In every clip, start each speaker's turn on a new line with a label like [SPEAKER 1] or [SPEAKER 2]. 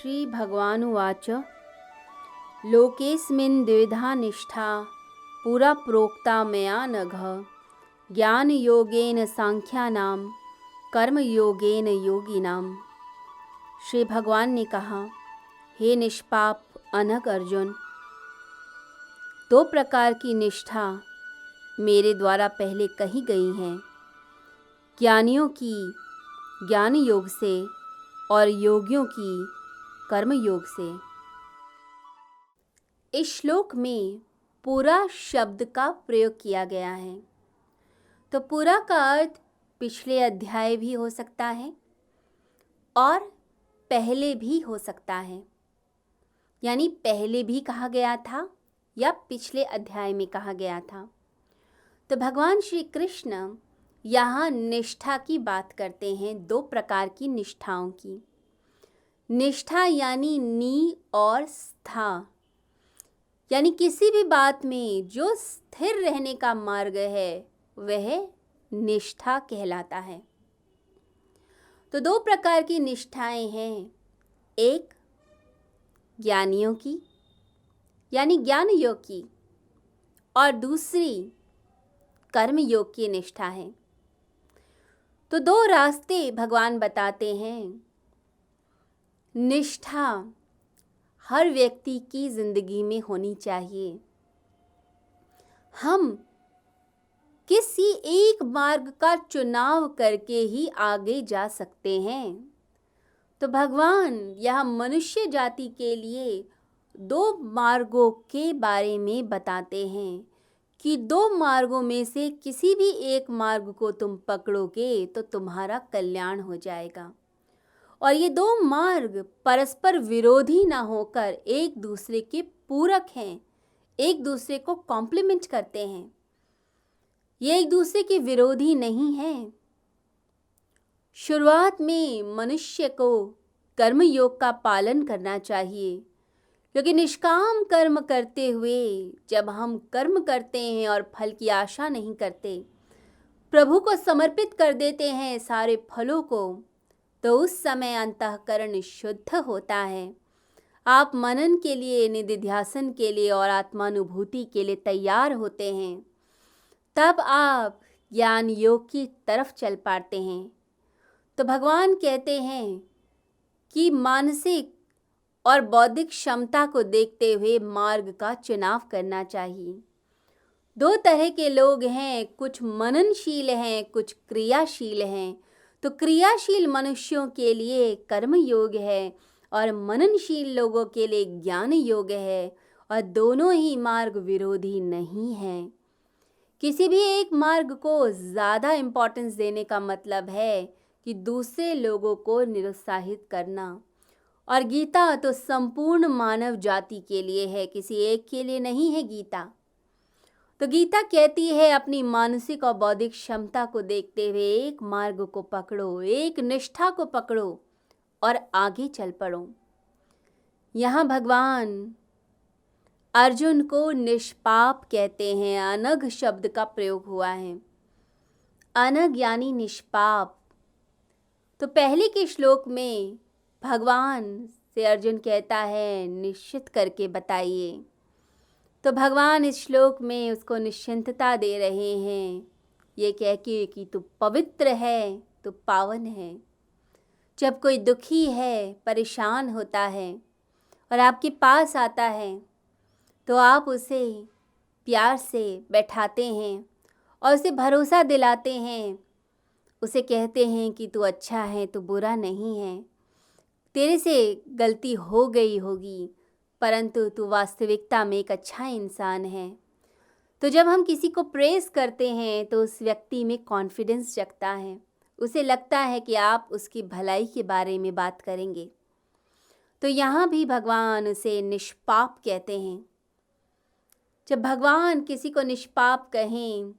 [SPEAKER 1] श्रीभगवानुवाच लोकेऽस्मिन् द्विधा निष्ठा पुरा प्रोक्ता मया नघ ज्ञानयोगेन सांख्यानां कर्मयोगेन योगिनां। श्री भगवान ने कहा, हे निष्पाप अनग अर्जुन, दो प्रकार की निष्ठा मेरे द्वारा पहले कही गई हैं, ज्ञानियों की ज्ञान योग से और योगियों की कर्म योग से। इस श्लोक में पूरा शब्द का प्रयोग किया गया है। तो पूरा का अर्थ पिछले अध्याय भी हो सकता है और पहले भी हो सकता है, यानी पहले भी कहा गया था या पिछले अध्याय में कहा गया था। तो भगवान श्री कृष्ण यहाँ निष्ठा की बात करते हैं, दो प्रकार की निष्ठाओं की। निष्ठा यानी नी और स्था, यानी किसी भी बात में जो स्थिर रहने का मार्ग है वह निष्ठा कहलाता है। तो दो प्रकार की निष्ठाएं हैं, एक ज्ञानियों की यानी ज्ञान योग की और दूसरी कर्म योग की निष्ठा है। तो दो रास्ते भगवान बताते हैं। निष्ठा हर व्यक्ति की जिंदगी में होनी चाहिए। हम किसी एक मार्ग का चुनाव करके ही आगे जा सकते हैं। तो भगवान यह मनुष्य जाति के लिए दो मार्गों के बारे में बताते हैं कि दो मार्गों में से किसी भी एक मार्ग को तुम पकड़ोगे तो तुम्हारा कल्याण हो जाएगा। और ये दो मार्ग परस्पर विरोधी ना होकर एक दूसरे के पूरक हैं, एक दूसरे को कॉम्प्लीमेंट करते हैं, ये एक दूसरे के विरोधी नहीं हैं। शुरुआत में मनुष्य को कर्म योग का पालन करना चाहिए, क्योंकि निष्काम कर्म करते हुए जब हम कर्म करते हैं और फल की आशा नहीं करते, प्रभु को समर्पित कर देते हैं सारे फलों को, तो उस समय अंतःकरण शुद्ध होता है। आप मनन के लिए, निधिध्यासन के लिए और आत्मानुभूति के लिए तैयार होते हैं। तब आप ज्ञान योग की तरफ चल पाते हैं। तो भगवान कहते हैं कि मानसिक और बौद्धिक क्षमता को देखते हुए मार्ग का चुनाव करना चाहिए। दो तरह के लोग हैं, कुछ मननशील हैं, कुछ क्रियाशील हैं। तो क्रियाशील मनुष्यों के लिए कर्म योग है और मननशील लोगों के लिए ज्ञान योग है, और दोनों ही मार्ग विरोधी नहीं हैं। किसी भी एक मार्ग को ज़्यादा इम्पोर्टेंस देने का मतलब है कि दूसरे लोगों को निरुत्साहित करना। और गीता तो संपूर्ण मानव जाति के लिए है, किसी एक के लिए नहीं है गीता। तो गीता कहती है अपनी मानसिक और बौद्धिक क्षमता को देखते हुए एक मार्ग को पकड़ो, एक निष्ठा को पकड़ो और आगे चल पड़ो। यहाँ भगवान अर्जुन को निष्पाप कहते हैं, अनघ शब्द का प्रयोग हुआ है। अनघ यानी निष्पाप। तो पहले के श्लोक में भगवान से अर्जुन कहता है, निश्चित करके बताइए। तो भगवान इस श्लोक में उसको निश्चिंतता दे रहे हैं, ये कह के कि तू पवित्र है, तू पावन है। जब कोई दुखी है, परेशान होता है और आपके पास आता है, तो आप उसे प्यार से बैठाते हैं और उसे भरोसा दिलाते हैं। उसे कहते हैं कि तू अच्छा है, तू बुरा नहीं है, तेरे से गलती हो गई होगी, परंतु तू वास्तविकता में एक अच्छा इंसान है। तो जब हम किसी को प्रेज़ करते हैं तो उस व्यक्ति में कॉन्फिडेंस जगता है, उसे लगता है कि आप उसकी भलाई के बारे में बात करेंगे। तो यहाँ भी भगवान उसे निष्पाप कहते हैं। जब भगवान किसी को निष्पाप कहें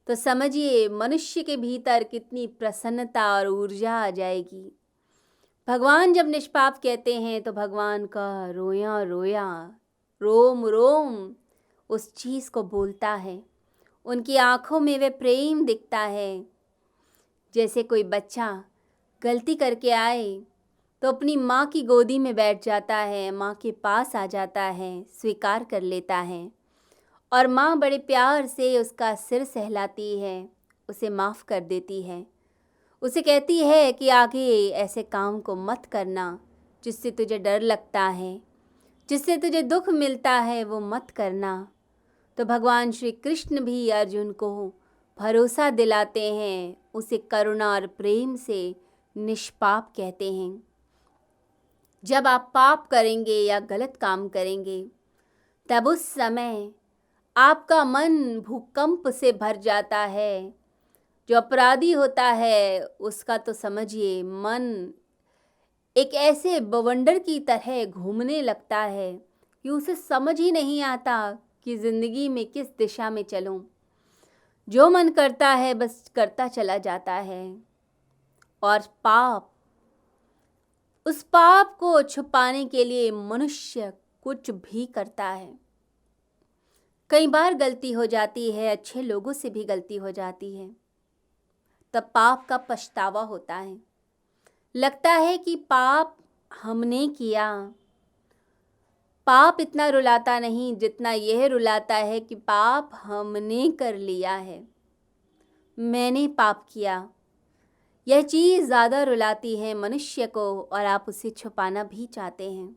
[SPEAKER 1] तो समझिए मनुष्य के भीतर कितनी प्रसन्नता और ऊर्जा आ जाएगी। भगवान जब निष्पाप कहते हैं तो भगवान का रोया रोया, रोम रोम उस चीज़ को बोलता है। उनकी आँखों में वे प्रेम दिखता है। जैसे कोई बच्चा गलती करके आए तो अपनी माँ की गोदी में बैठ जाता है, माँ के पास आ जाता है, स्वीकार कर लेता है और माँ बड़े प्यार से उसका सिर सहलाती है, उसे माफ़ कर देती है। उसे कहती है कि आगे ऐसे काम को मत करना, जिससे तुझे डर लगता है, जिससे तुझे दुख मिलता है, वो मत करना। तो भगवान श्री कृष्ण भी अर्जुन को भरोसा दिलाते हैं, उसे करुणा और प्रेम से निष्पाप कहते हैं। जब आप पाप करेंगे या गलत काम करेंगे, तब उस समय आपका मन भूकंप से भर जाता है। जो अपराधी होता है उसका तो समझिए मन एक ऐसे बवंडर की तरह घूमने लगता है कि उसे समझ ही नहीं आता कि ज़िंदगी में किस दिशा में चलूं। जो मन करता है बस करता चला जाता है और उस पाप को छुपाने के लिए मनुष्य कुछ भी करता है। कई बार गलती हो जाती है, अच्छे लोगों से भी गलती हो जाती है, तब पाप का पछतावा होता है। लगता है कि पाप हमने किया। पाप इतना रुलाता नहीं जितना यह रुलाता है कि पाप हमने कर लिया है, मैंने पाप किया। यह चीज़ ज़्यादा रुलाती है मनुष्य को और आप उसे छुपाना भी चाहते हैं।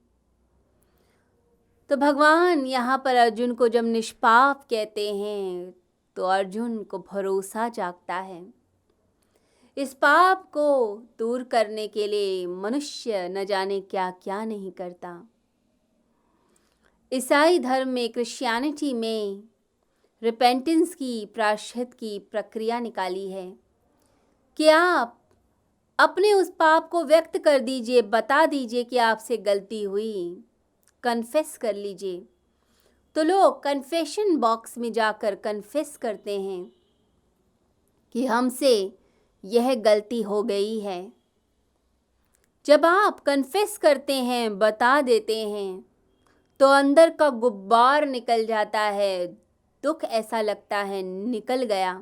[SPEAKER 1] तो भगवान यहाँ पर अर्जुन को जब निष्पाप कहते हैं तो अर्जुन को भरोसा जागता है। इस पाप को दूर करने के लिए मनुष्य न जाने क्या क्या नहीं करता। ईसाई धर्म में, क्रिश्चियनिटी में रिपेंटेंस की, प्रायश्चित की प्रक्रिया निकाली है कि आप अपने उस पाप को व्यक्त कर दीजिए, बता दीजिए कि आपसे गलती हुई, कन्फेस कर लीजिए। तो लोग कन्फेशन बॉक्स में जाकर कन्फेस करते हैं कि हमसे यह गलती हो गई है। जब आप कन्फेस करते हैं, बता देते हैं, तो अंदर का गुब्बार निकल जाता है, दुख ऐसा लगता है निकल गया।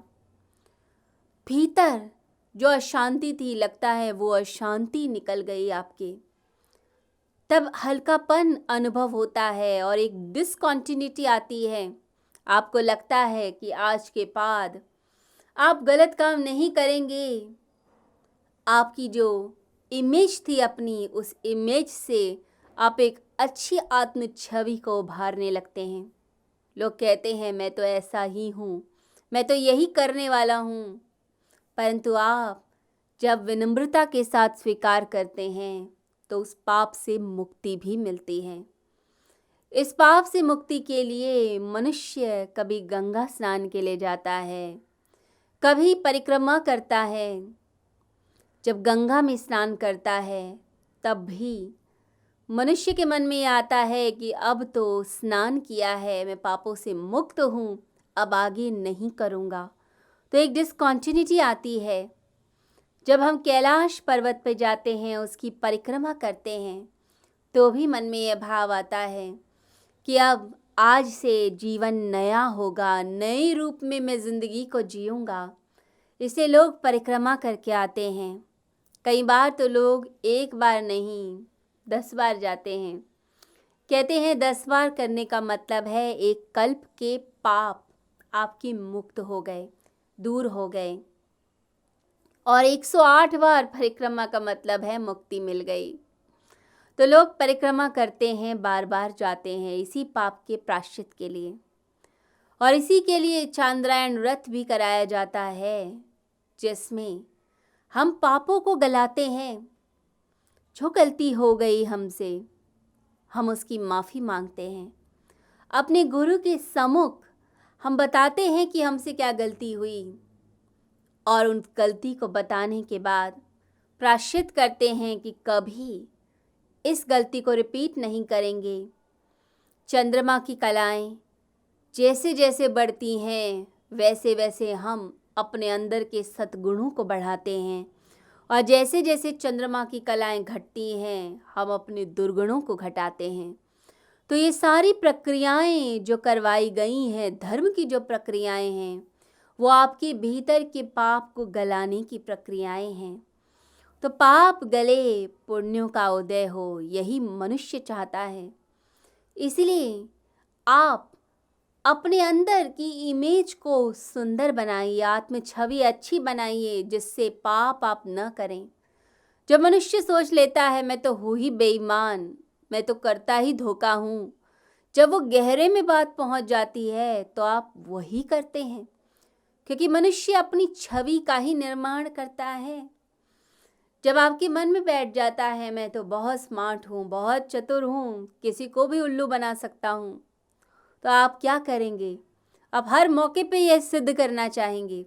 [SPEAKER 1] भीतर जो अशांति थी, लगता है वो अशांति निकल गई आपके। तब हल्कापन अनुभव होता है और एक डिसकंटिन्यूटी आती है। आपको लगता है कि आज के बाद आप गलत काम नहीं करेंगे। आपकी जो इमेज थी अपनी, उस इमेज से आप एक अच्छी आत्म छवि को उभारने लगते हैं। लोग कहते हैं मैं तो ऐसा ही हूँ, मैं तो यही करने वाला हूँ। परंतु आप जब विनम्रता के साथ स्वीकार करते हैं तो उस पाप से मुक्ति भी मिलती है। इस पाप से मुक्ति के लिए मनुष्य कभी गंगा स्नान के लिए जाता है, कभी परिक्रमा करता है। जब गंगा में स्नान करता है तब भी मनुष्य के मन में आता है कि अब तो स्नान किया है, मैं पापों से मुक्त हूँ, अब आगे नहीं करूँगा। तो एक डिसकंटिन्यूटी आती है। जब हम कैलाश पर्वत पर जाते हैं, उसकी परिक्रमा करते हैं, तो भी मन में यह भाव आता है कि अब आज से जीवन नया होगा, नए रूप में मैं ज़िंदगी को जीऊँगा। इसे लोग परिक्रमा करके आते हैं। कई बार तो लोग एक बार नहीं 10 बार जाते हैं। कहते हैं 10 बार करने का मतलब है एक कल्प के पाप आपके मुक्त हो गए, दूर हो गए। और 108 बार परिक्रमा का मतलब है मुक्ति मिल गई। तो लोग परिक्रमा करते हैं, बार बार जाते हैं इसी पाप के प्रायश्चित के लिए। और इसी के लिए चांद्रायण व्रत भी कराया जाता है, जिसमें हम पापों को गलाते हैं। जो गलती हो गई हमसे, हम उसकी माफ़ी मांगते हैं। अपने गुरु के सम्मुख हम बताते हैं कि हमसे क्या गलती हुई और उन गलती को बताने के बाद प्रायश्चित करते हैं कि कभी इस गलती को रिपीट नहीं करेंगे। चंद्रमा की कलाएं जैसे जैसे बढ़ती हैं, वैसे वैसे हम अपने अंदर के सद्गुणों को बढ़ाते हैं और जैसे जैसे चंद्रमा की कलाएं घटती हैं, हम अपने दुर्गुणों को घटाते हैं। तो ये सारी प्रक्रियाएं जो करवाई गई हैं, धर्म की जो प्रक्रियाएं हैं, वो आपके भीतर के पाप को गलाने की प्रक्रियाएं हैं। तो पाप गले पुण्यों का उदय हो, यही मनुष्य चाहता है। इसलिए आप अपने अंदर की इमेज को सुंदर बनाइए, आत्म छवि अच्छी बनाइए, जिससे पाप आप न करें। जब मनुष्य सोच लेता है मैं तो हूँ ही बेईमान, मैं तो करता ही धोखा हूँ, जब वो गहरे में बात पहुँच जाती है तो आप वही करते हैं, क्योंकि मनुष्य अपनी छवि का ही निर्माण करता है। जब आपके मन में बैठ जाता है मैं तो बहुत स्मार्ट हूँ, बहुत चतुर हूँ, किसी को भी उल्लू बना सकता हूँ, तो आप क्या करेंगे? आप हर मौके पे यह सिद्ध करना चाहेंगे,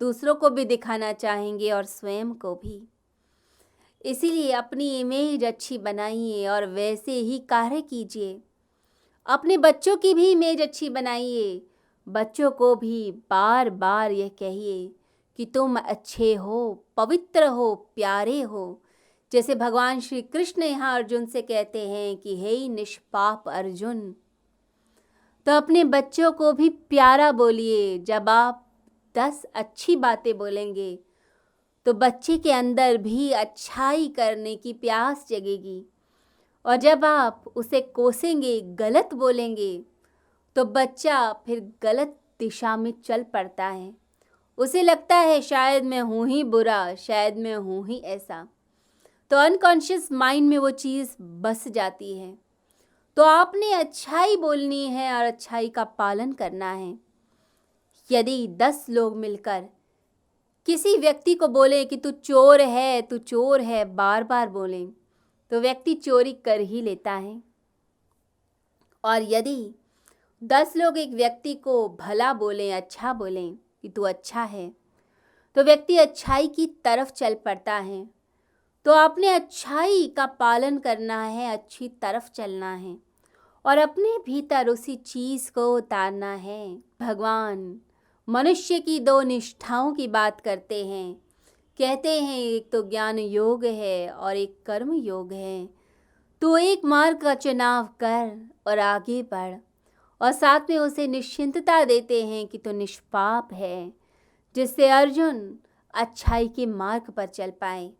[SPEAKER 1] दूसरों को भी दिखाना चाहेंगे और स्वयं को भी। इसीलिए अपनी इमेज अच्छी बनाइए और वैसे ही कार्य कीजिए। अपने बच्चों की भी इमेज अच्छी बनाइए। बच्चों को भी बार बार यह कहिए कि तुम अच्छे हो, पवित्र हो, प्यारे हो। जैसे भगवान श्री कृष्ण यहाँ अर्जुन से कहते हैं कि हे निष्पाप अर्जुन। तो अपने बच्चों को भी प्यारा बोलिए। जब आप 10 अच्छी बातें बोलेंगे तो बच्चे के अंदर भी अच्छाई करने की प्यास जगेगी, और जब आप उसे कोसेंगे, गलत बोलेंगे, तो बच्चा फिर गलत दिशा में चल पड़ता है। उसे लगता है शायद मैं हूँ ही बुरा, शायद मैं हूँ ही ऐसा, तो अनकॉन्शियस माइंड में वो चीज़ बस जाती है। तो आपने अच्छाई बोलनी है और अच्छाई का पालन करना है। यदि 10 लोग मिलकर किसी व्यक्ति को बोले कि तू चोर है, तू चोर है, बार बार बोलें, तो व्यक्ति चोरी कर ही लेता है। और यदि 10 लोग एक व्यक्ति को भला बोलें, अच्छा बोलें कि तू अच्छा है, तो व्यक्ति अच्छाई की तरफ चल पड़ता है। तो आपने अच्छाई का पालन करना है, अच्छी तरफ चलना है और अपने भीतर उसी चीज़ को उतारना है। भगवान मनुष्य की 2 निष्ठाओं की बात करते हैं। कहते हैं एक तो ज्ञान योग है और एक कर्म योग है। तो एक मार्ग का चुनाव कर और आगे बढ़, और साथ में उसे निश्चिंतता देते हैं कि तो निष्पाप है, जिससे अर्जुन अच्छाई के मार्ग पर चल पाए।